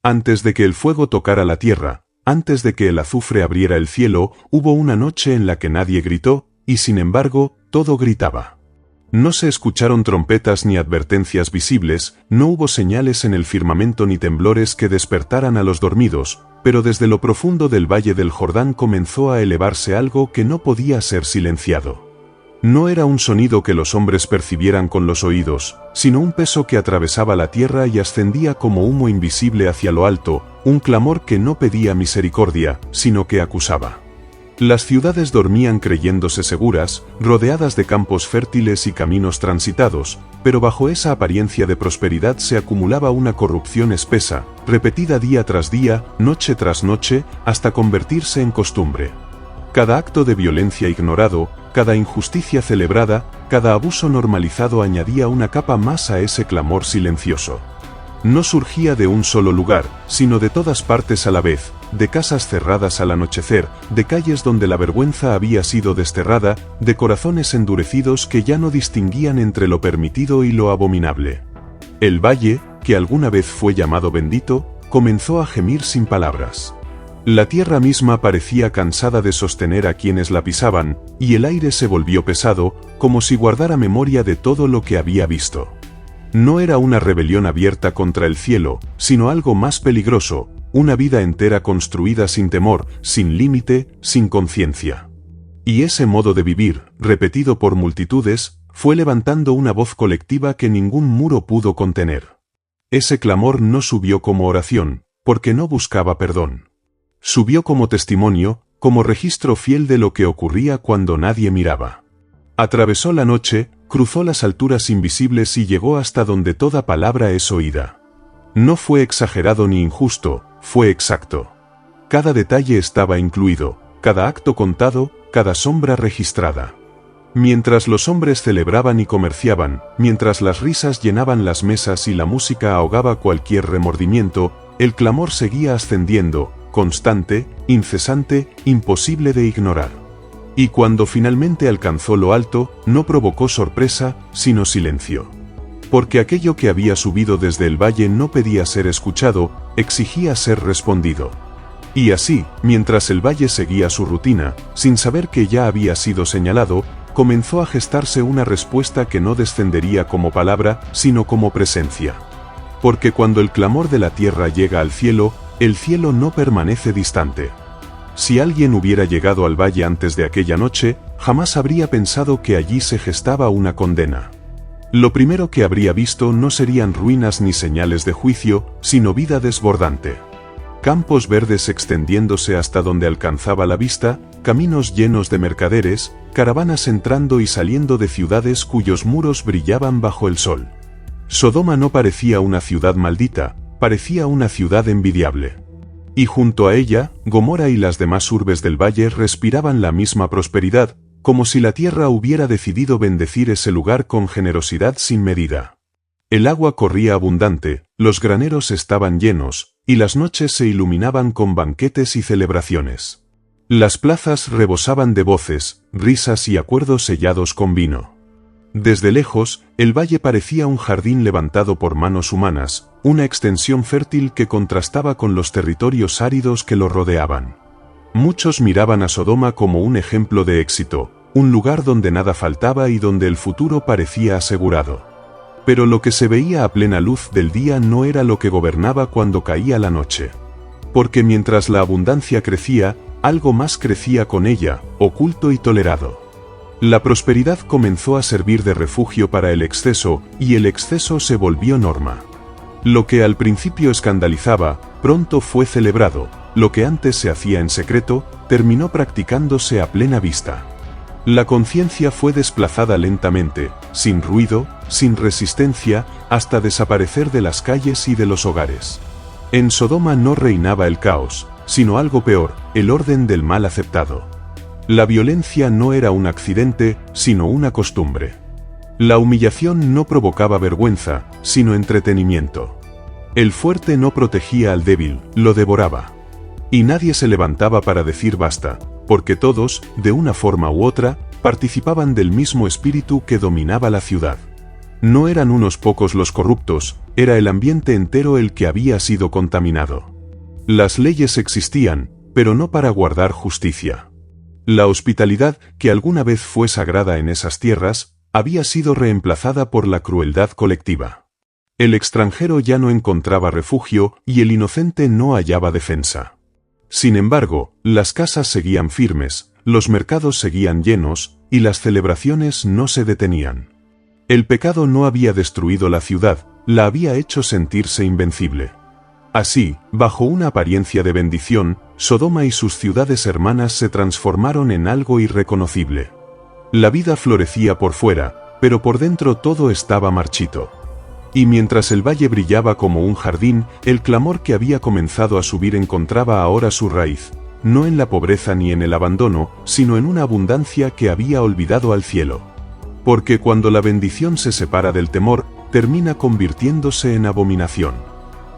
Antes de que el fuego tocara la tierra, antes de que el azufre abriera el cielo, hubo una noche en la que nadie gritó, y sin embargo, todo gritaba. No se escucharon trompetas ni advertencias visibles, no hubo señales en el firmamento ni temblores que despertaran a los dormidos, pero desde lo profundo del valle del Jordán comenzó a elevarse algo que no podía ser silenciado. No era un sonido que los hombres percibieran con los oídos, sino un peso que atravesaba la tierra y ascendía como humo invisible hacia lo alto, un clamor que no pedía misericordia, sino que acusaba. Las ciudades dormían creyéndose seguras, rodeadas de campos fértiles y caminos transitados, pero bajo esa apariencia de prosperidad se acumulaba una corrupción espesa, repetida día tras día, noche tras noche, hasta convertirse en costumbre. Cada acto de violencia ignorado, cada injusticia celebrada, cada abuso normalizado añadía una capa más a ese clamor silencioso. No surgía de un solo lugar, sino de todas partes a la vez, de casas cerradas al anochecer, de calles donde la vergüenza había sido desterrada, de corazones endurecidos que ya no distinguían entre lo permitido y lo abominable. El valle, que alguna vez fue llamado bendito, comenzó a gemir sin palabras. La tierra misma parecía cansada de sostener a quienes la pisaban, y el aire se volvió pesado, como si guardara memoria de todo lo que había visto. No era una rebelión abierta contra el cielo, sino algo más peligroso, una vida entera construida sin temor, sin límite, sin conciencia. Y ese modo de vivir, repetido por multitudes, fue levantando una voz colectiva que ningún muro pudo contener. Ese clamor no subió como oración, porque no buscaba perdón. Subió como testimonio, como registro fiel de lo que ocurría cuando nadie miraba. Atravesó la noche, cruzó las alturas invisibles y llegó hasta donde toda palabra es oída. No fue exagerado ni injusto, fue exacto. Cada detalle estaba incluido, cada acto contado, cada sombra registrada. Mientras los hombres celebraban y comerciaban, mientras las risas llenaban las mesas y la música ahogaba cualquier remordimiento, el clamor seguía ascendiendo, constante, incesante, imposible de ignorar. Y cuando finalmente alcanzó lo alto, no provocó sorpresa, sino silencio. Porque aquello que había subido desde el valle no pedía ser escuchado, exigía ser respondido. Y así, mientras el valle seguía su rutina, sin saber que ya había sido señalado, comenzó a gestarse una respuesta que no descendería como palabra, sino como presencia. Porque cuando el clamor de la tierra llega al cielo, el cielo no permanece distante. Si alguien hubiera llegado al valle antes de aquella noche, jamás habría pensado que allí se gestaba una condena. Lo primero que habría visto no serían ruinas ni señales de juicio, sino vida desbordante. Campos verdes extendiéndose hasta donde alcanzaba la vista, caminos llenos de mercaderes, caravanas entrando y saliendo de ciudades cuyos muros brillaban bajo el sol. Sodoma no parecía una ciudad maldita, parecía una ciudad envidiable. Y junto a ella, Gomorra y las demás urbes del valle respiraban la misma prosperidad, como si la tierra hubiera decidido bendecir ese lugar con generosidad sin medida. El agua corría abundante, los graneros estaban llenos, y las noches se iluminaban con banquetes y celebraciones. Las plazas rebosaban de voces, risas y acuerdos sellados con vino. Desde lejos, el valle parecía un jardín levantado por manos humanas, una extensión fértil que contrastaba con los territorios áridos que lo rodeaban. Muchos miraban a Sodoma como un ejemplo de éxito, un lugar donde nada faltaba y donde el futuro parecía asegurado. Pero lo que se veía a plena luz del día no era lo que gobernaba cuando caía la noche. Porque mientras la abundancia crecía, algo más crecía con ella, oculto y tolerado. La prosperidad comenzó a servir de refugio para el exceso, y el exceso se volvió norma. Lo que al principio escandalizaba, pronto fue celebrado, lo que antes se hacía en secreto, terminó practicándose a plena vista. La conciencia fue desplazada lentamente, sin ruido, sin resistencia, hasta desaparecer de las calles y de los hogares. En Sodoma no reinaba el caos, sino algo peor, el orden del mal aceptado. La violencia no era un accidente, sino una costumbre. La humillación no provocaba vergüenza, sino entretenimiento. El fuerte no protegía al débil, lo devoraba. Y nadie se levantaba para decir basta, porque todos, de una forma u otra, participaban del mismo espíritu que dominaba la ciudad. No eran unos pocos los corruptos, era el ambiente entero el que había sido contaminado. Las leyes existían, pero no para guardar justicia. La hospitalidad, que alguna vez fue sagrada en esas tierras, había sido reemplazada por la crueldad colectiva. El extranjero ya no encontraba refugio y el inocente no hallaba defensa. Sin embargo, las casas seguían firmes, los mercados seguían llenos, y las celebraciones no se detenían. El pecado no había destruido la ciudad, la había hecho sentirse invencible. Así, bajo una apariencia de bendición, Sodoma y sus ciudades hermanas se transformaron en algo irreconocible. La vida florecía por fuera, pero por dentro todo estaba marchito. Y mientras el valle brillaba como un jardín, el clamor que había comenzado a subir encontraba ahora su raíz, no en la pobreza ni en el abandono, sino en una abundancia que había olvidado al cielo. Porque cuando la bendición se separa del temor, termina convirtiéndose en abominación.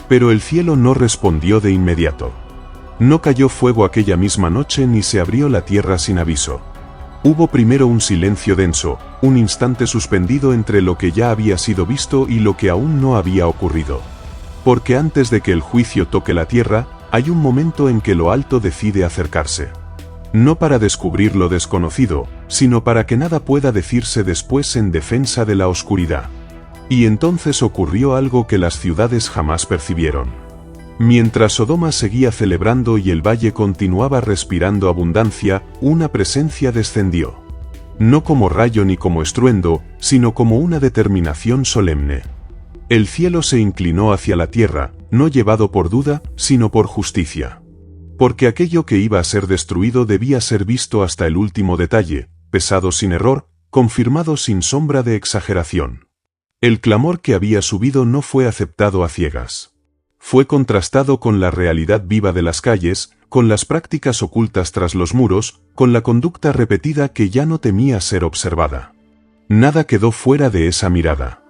Pero el cielo no respondió de inmediato. No cayó fuego aquella misma noche ni se abrió la tierra sin aviso. Hubo primero un silencio denso, un instante suspendido entre lo que ya había sido visto y lo que aún no había ocurrido. Porque antes de que el juicio toque la tierra, hay un momento en que lo alto decide acercarse. No para descubrir lo desconocido, sino para que nada pueda decirse después en defensa de la oscuridad. Y entonces ocurrió algo que las ciudades jamás percibieron. Mientras Sodoma seguía celebrando y el valle continuaba respirando abundancia, una presencia descendió. No como rayo ni como estruendo, sino como una determinación solemne. El cielo se inclinó hacia la tierra, no llevado por duda, sino por justicia. Porque aquello que iba a ser destruido debía ser visto hasta el último detalle, pesado sin error, confirmado sin sombra de exageración. El clamor que había subido no fue aceptado a ciegas. Fue contrastado con la realidad viva de las calles, con las prácticas ocultas tras los muros, con la conducta repetida que ya no temía ser observada. Nada quedó fuera de esa mirada.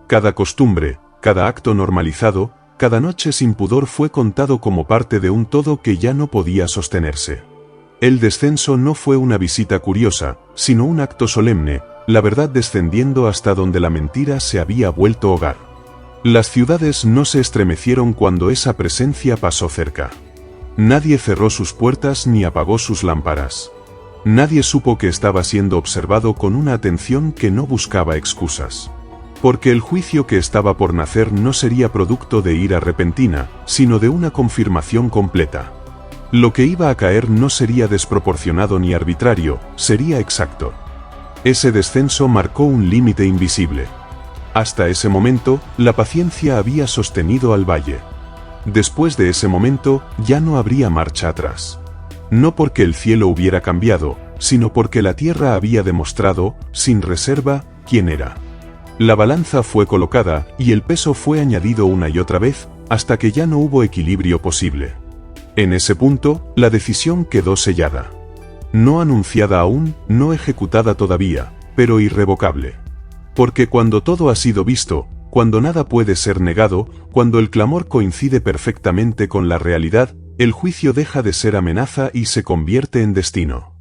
Cada costumbre, cada acto normalizado, cada noche sin pudor fue contado como parte de un todo que ya no podía sostenerse. El descenso no fue una visita curiosa, sino un acto solemne, la verdad descendiendo hasta donde la mentira se había vuelto hogar. Las ciudades no se estremecieron cuando esa presencia pasó cerca. Nadie cerró sus puertas ni apagó sus lámparas. Nadie supo que estaba siendo observado con una atención que no buscaba excusas. Porque el juicio que estaba por nacer no sería producto de ira repentina, sino de una confirmación completa. Lo que iba a caer no sería desproporcionado ni arbitrario, sería exacto. Ese descenso marcó un límite invisible. Hasta ese momento, la paciencia había sostenido al valle. Después de ese momento, ya no habría marcha atrás. No porque el cielo hubiera cambiado, sino porque la tierra había demostrado, sin reserva, quién era. La balanza fue colocada, y el peso fue añadido una y otra vez, hasta que ya no hubo equilibrio posible. En ese punto, la decisión quedó sellada. No anunciada aún, no ejecutada todavía, pero irrevocable. Porque cuando todo ha sido visto, cuando nada puede ser negado, cuando el clamor coincide perfectamente con la realidad, el juicio deja de ser amenaza y se convierte en destino.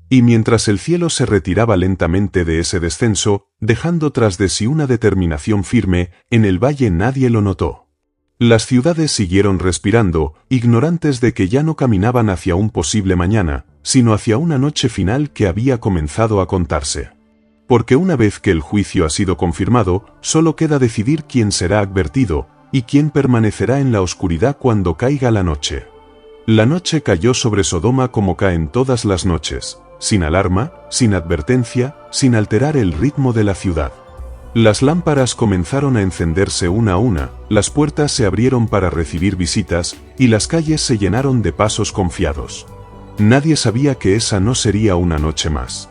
Y mientras el cielo se retiraba lentamente de ese descenso, dejando tras de sí una determinación firme, en el valle nadie lo notó. Las ciudades siguieron respirando, ignorantes de que ya no caminaban hacia un posible mañana, sino hacia una noche final que había comenzado a contarse. Porque una vez que el juicio ha sido confirmado, solo queda decidir quién será advertido, y quién permanecerá en la oscuridad cuando caiga la noche. La noche cayó sobre Sodoma como caen todas las noches, sin alarma, sin advertencia, sin alterar el ritmo de la ciudad. Las lámparas comenzaron a encenderse una a una, las puertas se abrieron para recibir visitas, y las calles se llenaron de pasos confiados. Nadie sabía que esa no sería una noche más.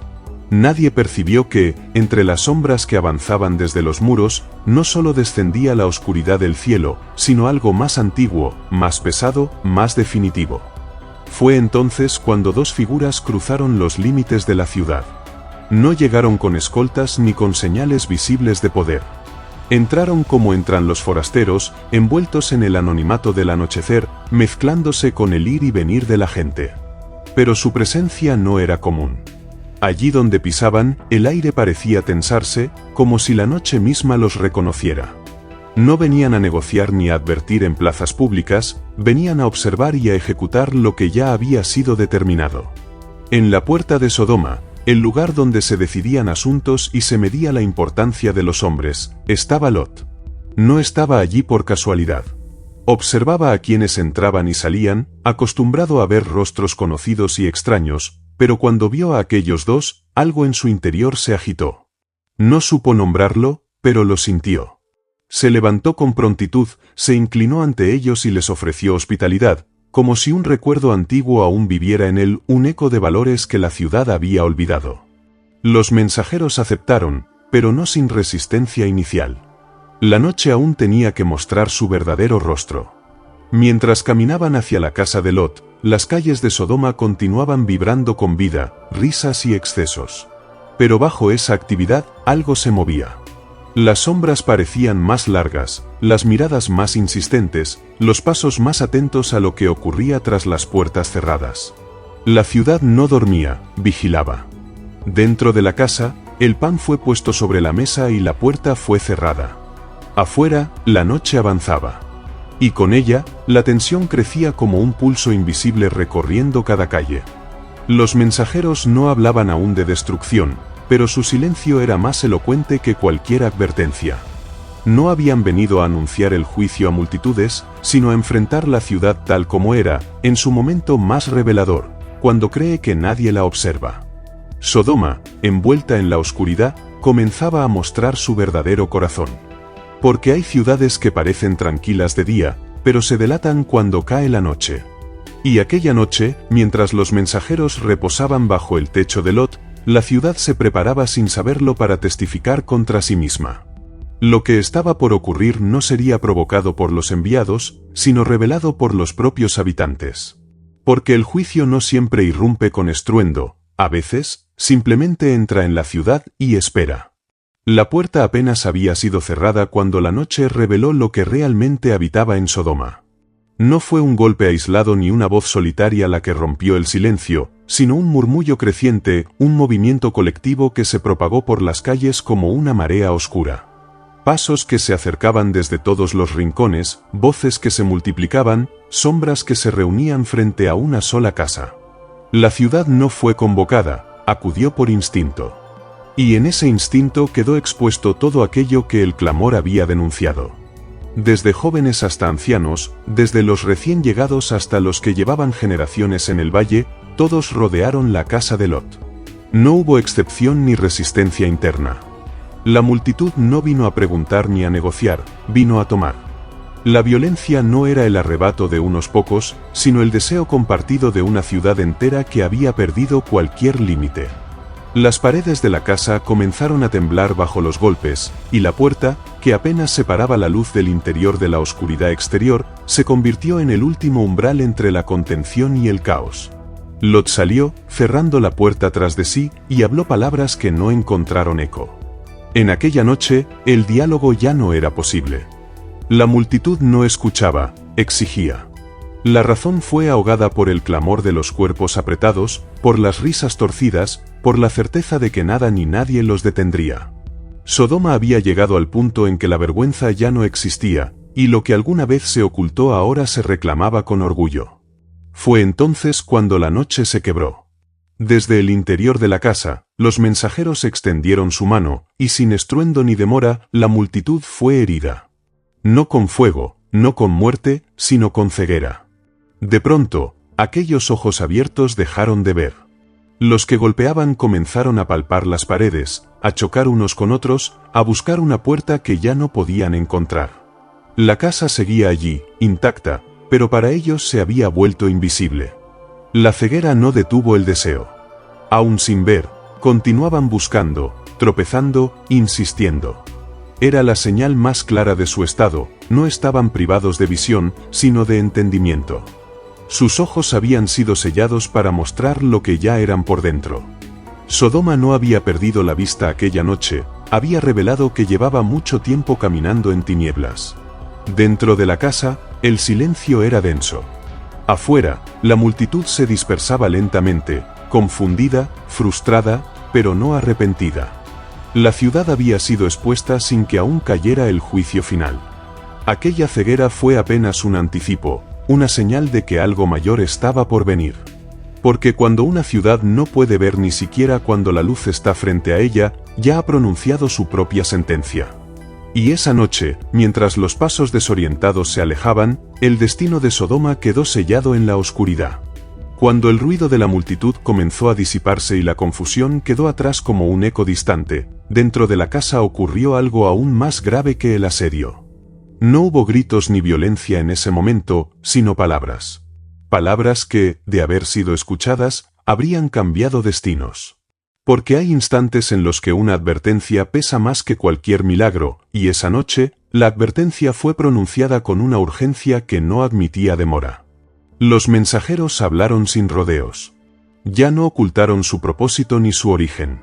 Nadie percibió que, entre las sombras que avanzaban desde los muros, no solo descendía la oscuridad del cielo, sino algo más antiguo, más pesado, más definitivo. Fue entonces cuando dos figuras cruzaron los límites de la ciudad. No llegaron con escoltas ni con señales visibles de poder. Entraron como entran los forasteros, envueltos en el anonimato del anochecer, mezclándose con el ir y venir de la gente. Pero su presencia no era común. Allí donde pisaban, el aire parecía tensarse, como si la noche misma los reconociera. No venían a negociar ni a advertir en plazas públicas, venían a observar y a ejecutar lo que ya había sido determinado. En la puerta de Sodoma, el lugar donde se decidían asuntos y se medía la importancia de los hombres, estaba Lot. No estaba allí por casualidad. Observaba a quienes entraban y salían, acostumbrado a ver rostros conocidos y extraños, pero cuando vio a aquellos dos, algo en su interior se agitó. No supo nombrarlo, pero lo sintió. Se levantó con prontitud, se inclinó ante ellos y les ofreció hospitalidad, como si un recuerdo antiguo aún viviera en él, un eco de valores que la ciudad había olvidado. Los mensajeros aceptaron, pero no sin resistencia inicial. La noche aún tenía que mostrar su verdadero rostro. Mientras caminaban hacia la casa de Lot, las calles de Sodoma continuaban vibrando con vida, risas y excesos. Pero bajo esa actividad, algo se movía. Las sombras parecían más largas, las miradas más insistentes, los pasos más atentos a lo que ocurría tras las puertas cerradas. La ciudad no dormía, vigilaba. Dentro de la casa, el pan fue puesto sobre la mesa y la puerta fue cerrada. Afuera, la noche avanzaba. Y con ella, la tensión crecía como un pulso invisible recorriendo cada calle. Los mensajeros no hablaban aún de destrucción, pero su silencio era más elocuente que cualquier advertencia. No habían venido a anunciar el juicio a multitudes, sino a enfrentar la ciudad tal como era, en su momento más revelador, cuando cree que nadie la observa. Sodoma, envuelta en la oscuridad, comenzaba a mostrar su verdadero corazón. Porque hay ciudades que parecen tranquilas de día, pero se delatan cuando cae la noche. Y aquella noche, mientras los mensajeros reposaban bajo el techo de Lot, la ciudad se preparaba sin saberlo para testificar contra sí misma. Lo que estaba por ocurrir no sería provocado por los enviados, sino revelado por los propios habitantes. Porque el juicio no siempre irrumpe con estruendo, a veces, simplemente entra en la ciudad y espera. La puerta apenas había sido cerrada cuando la noche reveló lo que realmente habitaba en Sodoma. No fue un golpe aislado ni una voz solitaria la que rompió el silencio, sino un murmullo creciente, un movimiento colectivo que se propagó por las calles como una marea oscura. Pasos que se acercaban desde todos los rincones, voces que se multiplicaban, sombras que se reunían frente a una sola casa. La ciudad no fue convocada, acudió por instinto. Y en ese instinto quedó expuesto todo aquello que el clamor había denunciado. Desde jóvenes hasta ancianos, desde los recién llegados hasta los que llevaban generaciones en el valle, todos rodearon la casa de Lot. No hubo excepción ni resistencia interna. La multitud no vino a preguntar ni a negociar, vino a tomar. La violencia no era el arrebato de unos pocos, sino el deseo compartido de una ciudad entera que había perdido cualquier límite. Las paredes de la casa comenzaron a temblar bajo los golpes, y la puerta, que apenas separaba la luz del interior de la oscuridad exterior, se convirtió en el último umbral entre la contención y el caos. Lot salió, cerrando la puerta tras de sí, y habló palabras que no encontraron eco. En aquella noche, el diálogo ya no era posible. La multitud no escuchaba, exigía. La razón fue ahogada por el clamor de los cuerpos apretados, por las risas torcidas, por la certeza de que nada ni nadie los detendría. Sodoma había llegado al punto en que la vergüenza ya no existía, y lo que alguna vez se ocultó ahora se reclamaba con orgullo. Fue entonces cuando la noche se quebró. Desde el interior de la casa, los mensajeros extendieron su mano, y sin estruendo ni demora, la multitud fue herida. No con fuego, no con muerte, sino con ceguera. De pronto, aquellos ojos abiertos dejaron de ver. Los que golpeaban comenzaron a palpar las paredes, a chocar unos con otros, a buscar una puerta que ya no podían encontrar. La casa seguía allí, intacta, pero para ellos se había vuelto invisible. La ceguera no detuvo el deseo. Aún sin ver, continuaban buscando, tropezando, insistiendo. Era la señal más clara de su estado, no estaban privados de visión, sino de entendimiento. Sus ojos habían sido sellados para mostrar lo que ya eran por dentro. Sodoma no había perdido la vista aquella noche, había revelado que llevaba mucho tiempo caminando en tinieblas. Dentro de la casa, el silencio era denso. Afuera, la multitud se dispersaba lentamente, confundida, frustrada, pero no arrepentida. La ciudad había sido expuesta sin que aún cayera el juicio final. Aquella ceguera fue apenas un anticipo, una señal de que algo mayor estaba por venir. Porque cuando una ciudad no puede ver ni siquiera cuando la luz está frente a ella, ya ha pronunciado su propia sentencia. Y esa noche, mientras los pasos desorientados se alejaban, el destino de Sodoma quedó sellado en la oscuridad. Cuando el ruido de la multitud comenzó a disiparse y la confusión quedó atrás como un eco distante, dentro de la casa ocurrió algo aún más grave que el asedio. No hubo gritos ni violencia en ese momento, sino palabras. Palabras que, de haber sido escuchadas, habrían cambiado destinos. Porque hay instantes en los que una advertencia pesa más que cualquier milagro, y esa noche, la advertencia fue pronunciada con una urgencia que no admitía demora. Los mensajeros hablaron sin rodeos. Ya no ocultaron su propósito ni su origen.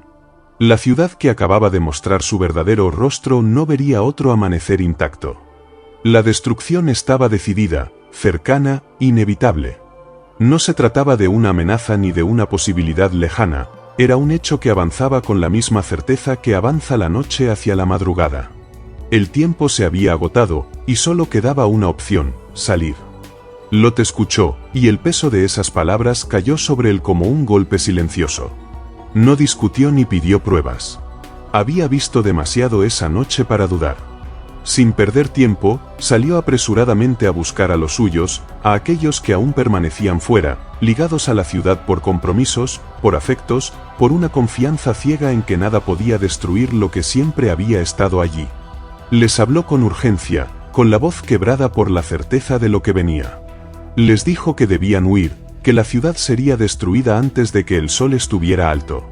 La ciudad que acababa de mostrar su verdadero rostro no vería otro amanecer intacto. La destrucción estaba decidida, cercana, inevitable. No se trataba de una amenaza ni de una posibilidad lejana, era un hecho que avanzaba con la misma certeza que avanza la noche hacia la madrugada. El tiempo se había agotado, y solo quedaba una opción: salir. Lot escuchó, y el peso de esas palabras cayó sobre él como un golpe silencioso. No discutió ni pidió pruebas. Había visto demasiado esa noche para dudar. Sin perder tiempo, salió apresuradamente a buscar a los suyos, a aquellos que aún permanecían fuera, ligados a la ciudad por compromisos, por afectos, por una confianza ciega en que nada podía destruir lo que siempre había estado allí. Les habló con urgencia, con la voz quebrada por la certeza de lo que venía. Les dijo que debían huir, que la ciudad sería destruida antes de que el sol estuviera alto.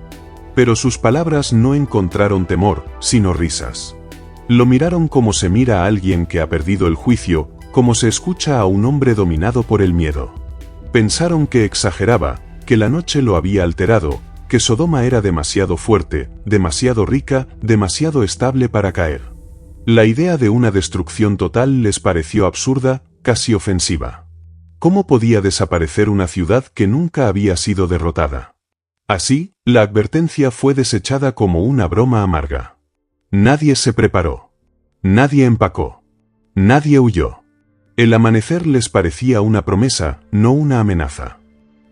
Pero sus palabras no encontraron temor, sino risas. Lo miraron como se mira a alguien que ha perdido el juicio, como se escucha a un hombre dominado por el miedo. Pensaron que exageraba, que la noche lo había alterado, que Sodoma era demasiado fuerte, demasiado rica, demasiado estable para caer. La idea de una destrucción total les pareció absurda, casi ofensiva. ¿Cómo podía desaparecer una ciudad que nunca había sido derrotada? Así, la advertencia fue desechada como una broma amarga. Nadie se preparó. Nadie empacó. Nadie huyó. El amanecer les parecía una promesa, no una amenaza.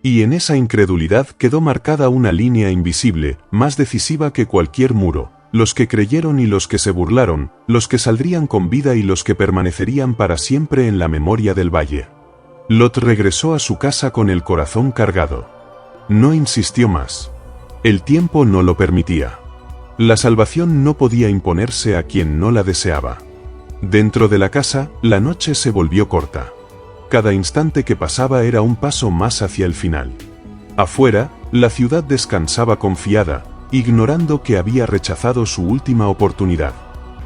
Y en esa incredulidad quedó marcada una línea invisible, más decisiva que cualquier muro: los que creyeron y los que se burlaron, los que saldrían con vida y los que permanecerían para siempre en la memoria del valle. Lot regresó a su casa con el corazón cargado. No insistió más. El tiempo no lo permitía. La salvación no podía imponerse a quien no la deseaba. Dentro de la casa, la noche se volvió corta. Cada instante que pasaba era un paso más hacia el final. Afuera, la ciudad descansaba confiada, ignorando que había rechazado su última oportunidad.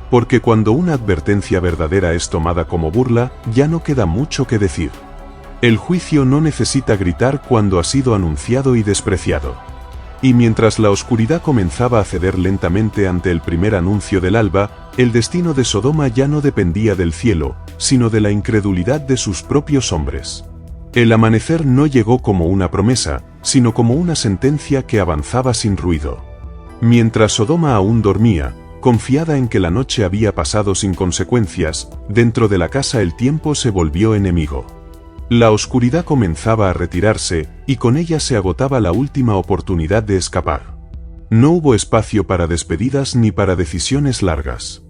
Porque cuando una advertencia verdadera es tomada como burla, ya no queda mucho que decir. El juicio no necesita gritar cuando ha sido anunciado y despreciado. Y mientras la oscuridad comenzaba a ceder lentamente ante el primer anuncio del alba, el destino de Sodoma ya no dependía del cielo, sino de la incredulidad de sus propios hombres. El amanecer no llegó como una promesa, sino como una sentencia que avanzaba sin ruido. Mientras Sodoma aún dormía, confiada en que la noche había pasado sin consecuencias, dentro de la casa el tiempo se volvió enemigo. La oscuridad comenzaba a retirarse, y con ella se agotaba la última oportunidad de escapar. No hubo espacio para despedidas ni para decisiones largas.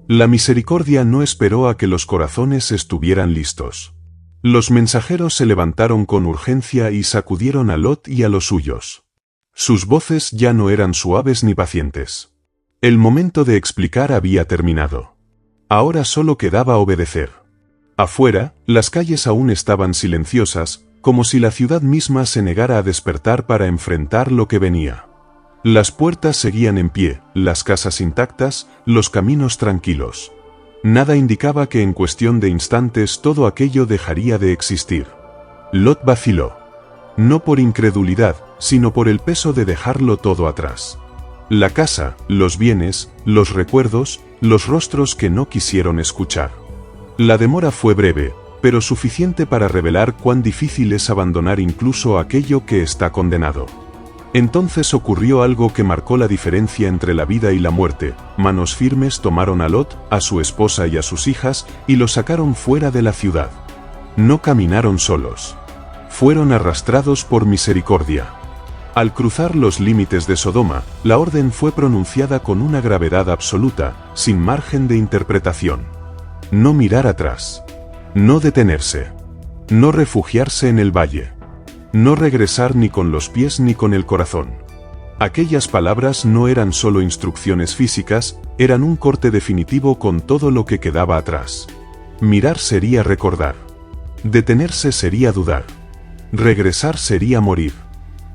La misericordia no esperó a que los corazones estuvieran listos. Los mensajeros se levantaron con urgencia y sacudieron a Lot y a los suyos. Sus voces ya no eran suaves ni pacientes. El momento de explicar había terminado. Ahora solo quedaba obedecer. Afuera, las calles aún estaban silenciosas, como si la ciudad misma se negara a despertar para enfrentar lo que venía. Las puertas seguían en pie, las casas intactas, los caminos tranquilos. Nada indicaba que en cuestión de instantes todo aquello dejaría de existir. Lot vaciló. No por incredulidad, sino por el peso de dejarlo todo atrás. La casa, los bienes, los recuerdos, los rostros que no quisieron escuchar. La demora fue breve, pero suficiente para revelar cuán difícil es abandonar incluso aquello que está condenado. Entonces ocurrió algo que marcó la diferencia entre la vida y la muerte. Manos firmes tomaron a Lot, a su esposa y a sus hijas, y los sacaron fuera de la ciudad. No caminaron solos. Fueron arrastrados por misericordia. Al cruzar los límites de Sodoma, la orden fue pronunciada con una gravedad absoluta, sin margen de interpretación. No mirar atrás. No detenerse. No refugiarse en el valle. No regresar ni con los pies ni con el corazón. Aquellas palabras no eran solo instrucciones físicas, eran un corte definitivo con todo lo que quedaba atrás. Mirar sería recordar. Detenerse sería dudar. Regresar sería morir.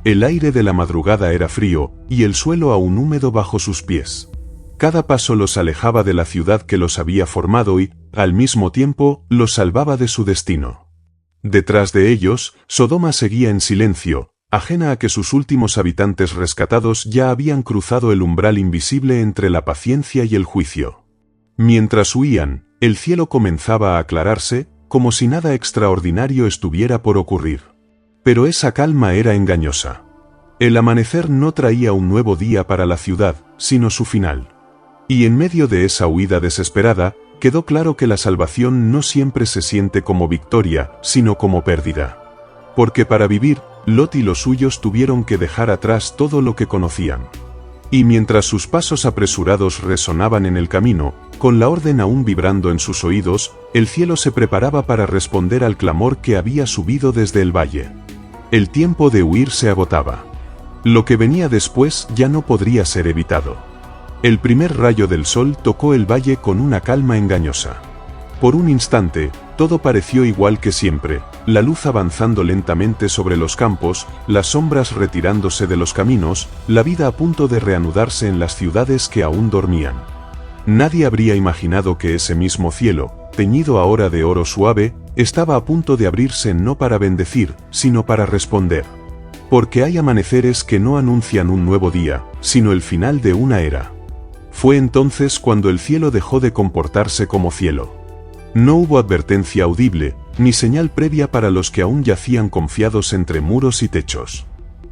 El aire de la madrugada era frío, y el suelo aún húmedo bajo sus pies. Cada paso los alejaba de la ciudad que los había formado y, al mismo tiempo, los salvaba de su destino. Detrás de ellos, Sodoma seguía en silencio, ajena a que sus últimos habitantes rescatados ya habían cruzado el umbral invisible entre la paciencia y el juicio. Mientras huían, el cielo comenzaba a aclararse, como si nada extraordinario estuviera por ocurrir. Pero esa calma era engañosa. El amanecer no traía un nuevo día para la ciudad, sino su final. Y en medio de esa huida desesperada, quedó claro que la salvación no siempre se siente como victoria, sino como pérdida. Porque para vivir, Lot y los suyos tuvieron que dejar atrás todo lo que conocían. Y mientras sus pasos apresurados resonaban en el camino, con la orden aún vibrando en sus oídos, el cielo se preparaba para responder al clamor que había subido desde el valle. El tiempo de huir se agotaba. Lo que venía después ya no podría ser evitado. El primer rayo del sol tocó el valle con una calma engañosa. Por un instante, todo pareció igual que siempre, la luz avanzando lentamente sobre los campos, las sombras retirándose de los caminos, la vida a punto de reanudarse en las ciudades que aún dormían. Nadie habría imaginado que ese mismo cielo, teñido ahora de oro suave, estaba a punto de abrirse no para bendecir, sino para responder. Porque hay amaneceres que no anuncian un nuevo día, sino el final de una era. Fue entonces cuando el cielo dejó de comportarse como cielo. No hubo advertencia audible, ni señal previa para los que aún yacían confiados entre muros y techos.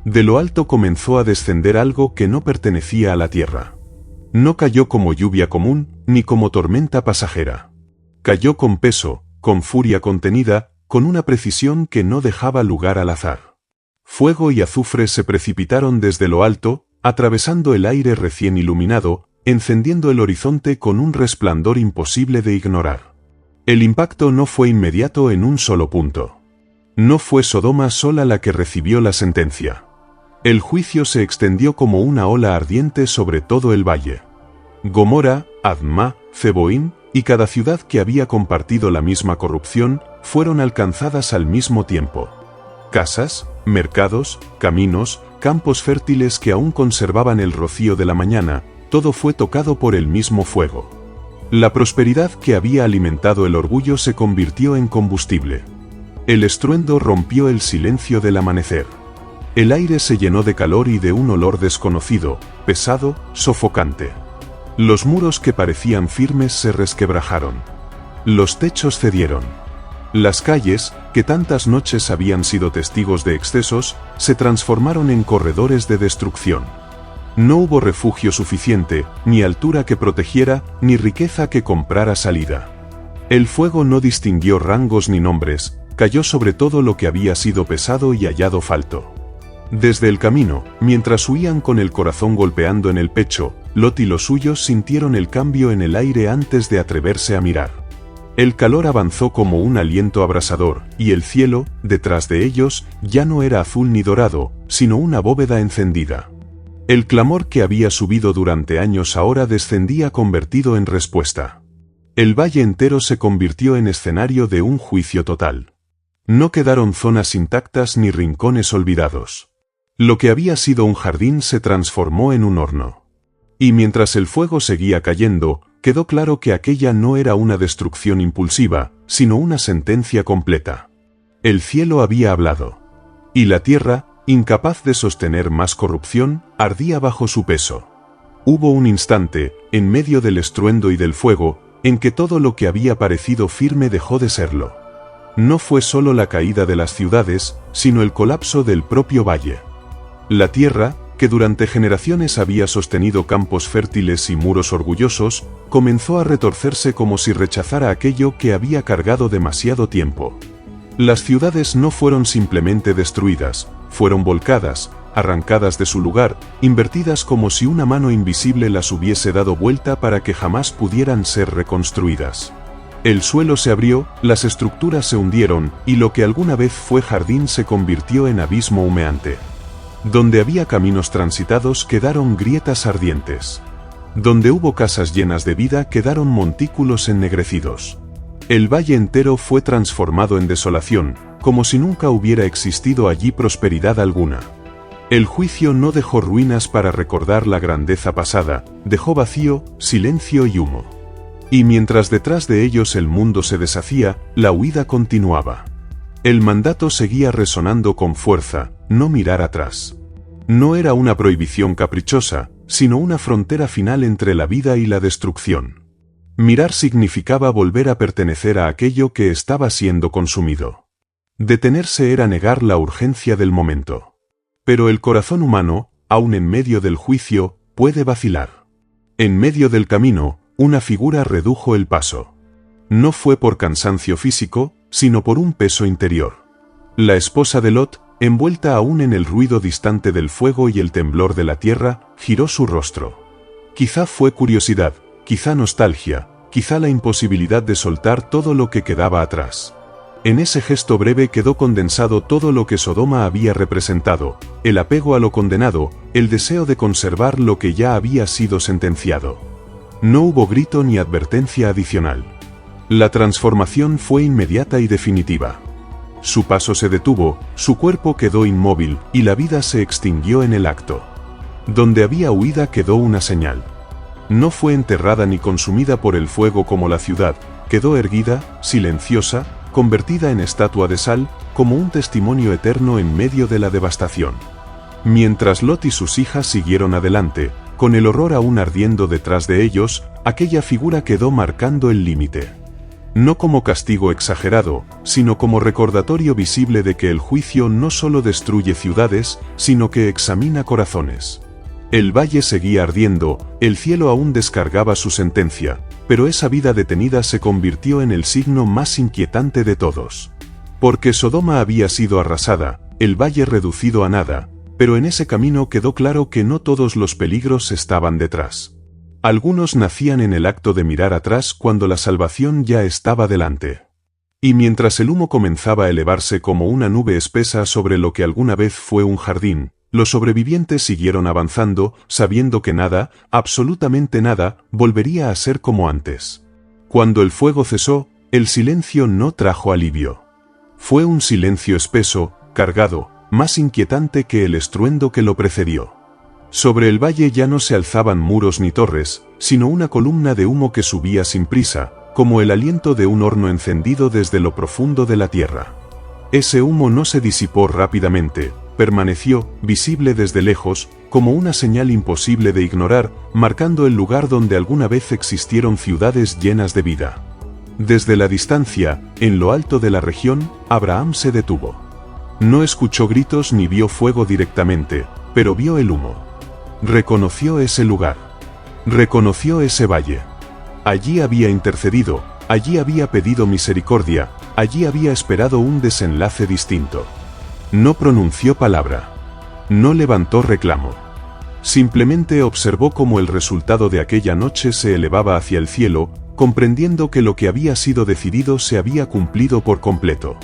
De lo alto comenzó a descender algo que no pertenecía a la tierra. No cayó como lluvia común, ni como tormenta pasajera. Cayó con peso, con furia contenida, con una precisión que no dejaba lugar al azar. Fuego y azufre se precipitaron desde lo alto, atravesando el aire recién iluminado, encendiendo el horizonte con un resplandor imposible de ignorar. El impacto no fue inmediato en un solo punto. No fue Sodoma sola la que recibió la sentencia. El juicio se extendió como una ola ardiente sobre todo el valle. Gomorra, Admá, Zeboim, y cada ciudad que había compartido la misma corrupción, fueron alcanzadas al mismo tiempo. Casas, mercados, caminos, campos fértiles que aún conservaban el rocío de la mañana, todo fue tocado por el mismo fuego. La prosperidad que había alimentado el orgullo se convirtió en combustible. El estruendo rompió el silencio del amanecer. El aire se llenó de calor y de un olor desconocido, pesado, sofocante. Los muros que parecían firmes se resquebrajaron. Los techos cedieron. Las calles, que tantas noches habían sido testigos de excesos, se transformaron en corredores de destrucción. No hubo refugio suficiente, ni altura que protegiera, ni riqueza que comprara salida. El fuego no distinguió rangos ni nombres, cayó sobre todo lo que había sido pesado y hallado falto. Desde el camino, mientras huían con el corazón golpeando en el pecho, Lot y los suyos sintieron el cambio en el aire antes de atreverse a mirar. El calor avanzó como un aliento abrasador, y el cielo, detrás de ellos, ya no era azul ni dorado, sino una bóveda encendida. El clamor que había subido durante años ahora descendía convertido en respuesta. El valle entero se convirtió en escenario de un juicio total. No quedaron zonas intactas ni rincones olvidados. Lo que había sido un jardín se transformó en un horno. Y mientras el fuego seguía cayendo, quedó claro que aquella no era una destrucción impulsiva, sino una sentencia completa. El cielo había hablado. Y la tierra, incapaz de sostener más corrupción, ardía bajo su peso. Hubo un instante, en medio del estruendo y del fuego, en que todo lo que había parecido firme dejó de serlo. No fue solo la caída de las ciudades, sino el colapso del propio valle. La tierra, que durante generaciones había sostenido campos fértiles y muros orgullosos, comenzó a retorcerse como si rechazara aquello que había cargado demasiado tiempo. Las ciudades no fueron simplemente destruidas, fueron volcadas, arrancadas de su lugar, invertidas como si una mano invisible las hubiese dado vuelta para que jamás pudieran ser reconstruidas. El suelo se abrió, las estructuras se hundieron, y lo que alguna vez fue jardín se convirtió en abismo humeante. Donde había caminos transitados quedaron grietas ardientes. Donde hubo casas llenas de vida quedaron montículos ennegrecidos. El valle entero fue transformado en desolación, como si nunca hubiera existido allí prosperidad alguna. El juicio no dejó ruinas para recordar la grandeza pasada, dejó vacío, silencio y humo. Y mientras detrás de ellos el mundo se deshacía, la huida continuaba. El mandato seguía resonando con fuerza: no mirar atrás. No era una prohibición caprichosa, sino una frontera final entre la vida y la destrucción. Mirar significaba volver a pertenecer a aquello que estaba siendo consumido. Detenerse era negar la urgencia del momento. Pero el corazón humano, aun en medio del juicio, puede vacilar. En medio del camino, una figura redujo el paso. No fue por cansancio físico, sino por un peso interior. La esposa de Lot, envuelta aún en el ruido distante del fuego y el temblor de la tierra, giró su rostro. Quizá fue curiosidad, quizá nostalgia, quizá la imposibilidad de soltar todo lo que quedaba atrás. En ese gesto breve quedó condensado todo lo que Sodoma había representado: el apego a lo condenado, el deseo de conservar lo que ya había sido sentenciado. No hubo grito ni advertencia adicional. La transformación fue inmediata y definitiva. Su paso se detuvo, su cuerpo quedó inmóvil, y la vida se extinguió en el acto. Donde había huida quedó una señal. No fue enterrada ni consumida por el fuego como la ciudad, quedó erguida, silenciosa, convertida en estatua de sal, como un testimonio eterno en medio de la devastación. Mientras Lot y sus hijas siguieron adelante, con el horror aún ardiendo detrás de ellos, aquella figura quedó marcando el límite. No como castigo exagerado, sino como recordatorio visible de que el juicio no solo destruye ciudades, sino que examina corazones. El valle seguía ardiendo, el cielo aún descargaba su sentencia, pero esa vida detenida se convirtió en el signo más inquietante de todos. Porque Sodoma había sido arrasada, el valle reducido a nada, pero en ese camino quedó claro que no todos los peligros estaban detrás. Algunos nacían en el acto de mirar atrás cuando la salvación ya estaba delante. Y mientras el humo comenzaba a elevarse como una nube espesa sobre lo que alguna vez fue un jardín, los sobrevivientes siguieron avanzando, sabiendo que nada, absolutamente nada, volvería a ser como antes. Cuando el fuego cesó, el silencio no trajo alivio. Fue un silencio espeso, cargado, más inquietante que el estruendo que lo precedió. Sobre el valle ya no se alzaban muros ni torres, sino una columna de humo que subía sin prisa, como el aliento de un horno encendido desde lo profundo de la tierra. Ese humo no se disipó rápidamente, permaneció, visible desde lejos, como una señal imposible de ignorar, marcando el lugar donde alguna vez existieron ciudades llenas de vida. Desde la distancia, en lo alto de la región, Abraham se detuvo. No escuchó gritos ni vio fuego directamente, pero vio el humo. Reconoció ese lugar. Reconoció ese valle. Allí había intercedido, allí había pedido misericordia, allí había esperado un desenlace distinto. No pronunció palabra. No levantó reclamo. Simplemente observó cómo el resultado de aquella noche se elevaba hacia el cielo, comprendiendo que lo que había sido decidido se había cumplido por completo.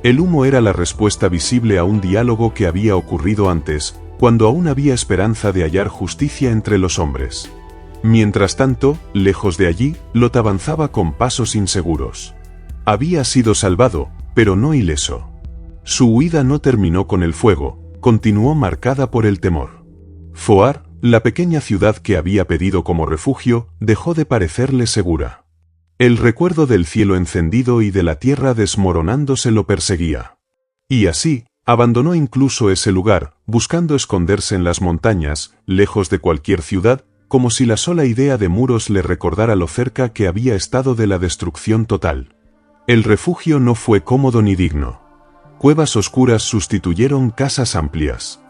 El humo era la respuesta visible a un diálogo que había ocurrido antes, cuando aún había esperanza de hallar justicia entre los hombres. Mientras tanto, lejos de allí, Lot avanzaba con pasos inseguros. Había sido salvado, pero no ileso. Su huida no terminó con el fuego, continuó marcada por el temor. Zoar, la pequeña ciudad que había pedido como refugio, dejó de parecerle segura. El recuerdo del cielo encendido y de la tierra desmoronándose lo perseguía. Y así, abandonó incluso ese lugar, buscando esconderse en las montañas, lejos de cualquier ciudad, como si la sola idea de muros le recordara lo cerca que había estado de la destrucción total. El refugio no fue cómodo ni digno. Cuevas oscuras sustituyeron casas amplias.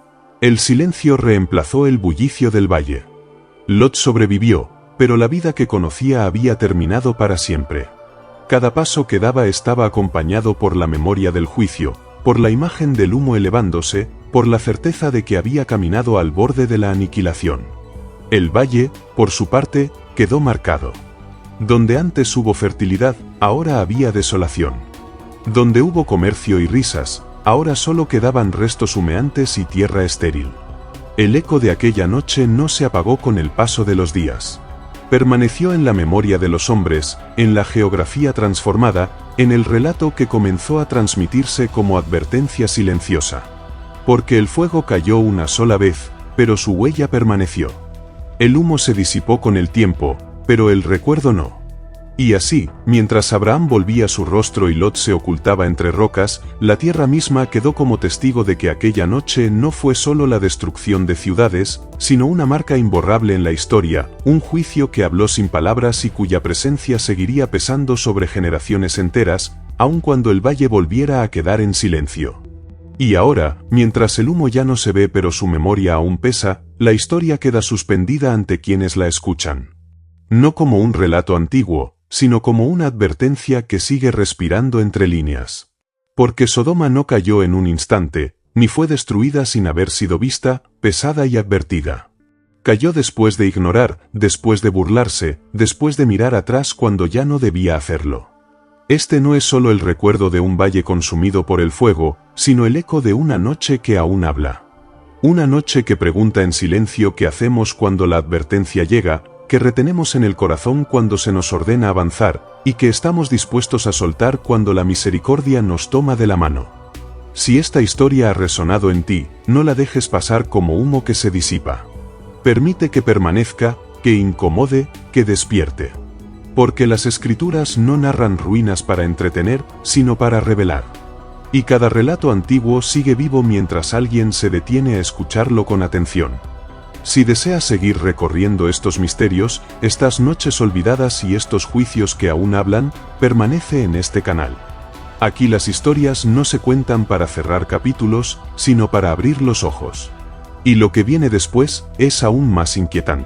El silencio reemplazó el bullicio del valle. Lot sobrevivió, pero la vida que conocía había terminado para siempre. Cada paso que daba estaba acompañado por la memoria del juicio, por la imagen del humo elevándose, por la certeza de que había caminado al borde de la aniquilación. El valle, por su parte, quedó marcado. Donde antes hubo fertilidad, ahora había desolación. Donde hubo comercio y risas, ahora solo quedaban restos humeantes y tierra estéril. El eco de aquella noche no se apagó con el paso de los días. Permaneció en la memoria de los hombres, en la geografía transformada, en el relato que comenzó a transmitirse como advertencia silenciosa. Porque el fuego cayó una sola vez, pero su huella permaneció. El humo se disipó con el tiempo, pero el recuerdo no. Y así, mientras Abraham volvía su rostro y Lot se ocultaba entre rocas, la tierra misma quedó como testigo de que aquella noche no fue solo la destrucción de ciudades, sino una marca imborrable en la historia, un juicio que habló sin palabras y cuya presencia seguiría pesando sobre generaciones enteras, aun cuando el valle volviera a quedar en silencio. Y ahora, mientras el humo ya no se ve pero su memoria aún pesa, la historia queda suspendida ante quienes la escuchan. No como un relato antiguo, sino como una advertencia que sigue respirando entre líneas. Porque Sodoma no cayó en un instante, ni fue destruida sin haber sido vista, pesada y advertida. Cayó después de ignorar, después de burlarse, después de mirar atrás cuando ya no debía hacerlo. Este no es solo el recuerdo de un valle consumido por el fuego, sino el eco de una noche que aún habla. Una noche que pregunta en silencio qué hacemos cuando la advertencia llega, que retenemos en el corazón cuando se nos ordena avanzar, y que estamos dispuestos a soltar cuando la misericordia nos toma de la mano. Si esta historia ha resonado en ti, no la dejes pasar como humo que se disipa. Permite que permanezca, que incomode, que despierte. Porque las escrituras no narran ruinas para entretener, sino para revelar. Y cada relato antiguo sigue vivo mientras alguien se detiene a escucharlo con atención. Si deseas seguir recorriendo estos misterios, estas noches olvidadas y estos juicios que aún hablan, permanece en este canal. Aquí las historias no se cuentan para cerrar capítulos, sino para abrir los ojos. Y lo que viene después es aún más inquietante.